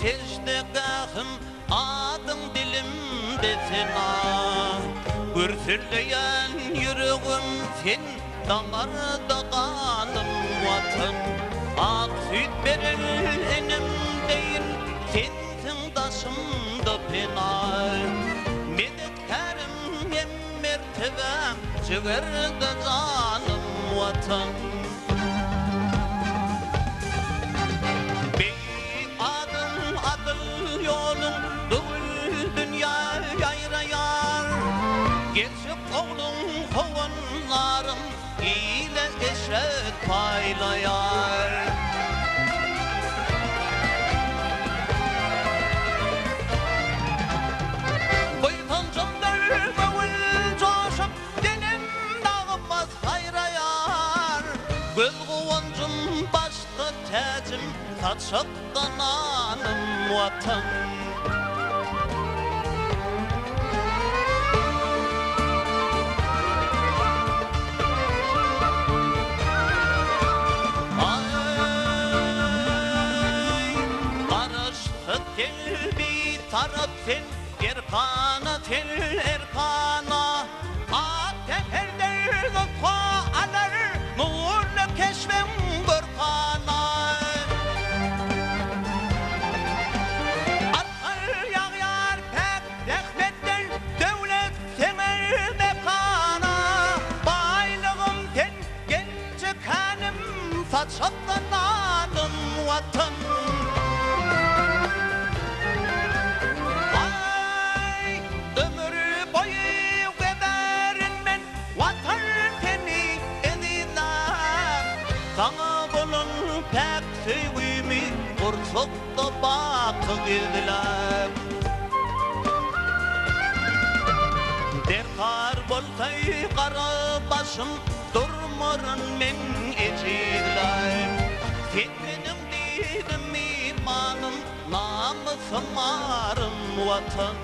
teşdegahım adın dilimde sena Gürsülleyen yüreğim sen damarda kanım vatan Ak süt verir enim değil sensin taşımda penay Medetkarım hem mertebem çıkardı canım vatan Geçip oğlum kovanlarım ile eşek paylayar Boytancımdır gavul coşup dilim dağılmaz hayrayar Göz kovancım başta tacım saçıp kananım vatan Taraf sen Erkana tel Erkana Ateperler gıfa alır Nurlu keşfem Gürkana Atar yağyar pek rehmetten Devlet semer mekana Baylığım ten genci kanım Saçaklananım vatan Sana bulun pek sevgimi Kursukta bakı girdiler Derkar bolsay kara başım Durmarın men ecidiler Sen benim dinim imanım Namusum arım vatan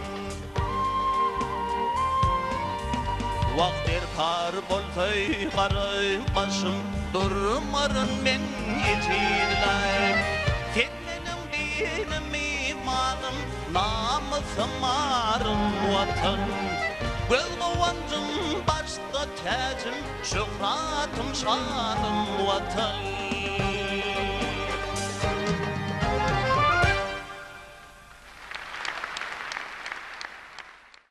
Vaktir kar bolsay kara başım Durmarın men ecidiler Sen benim dinim imanım Namusum arım vatan Göz kovancım başta tacım Şöhratım şanım vatan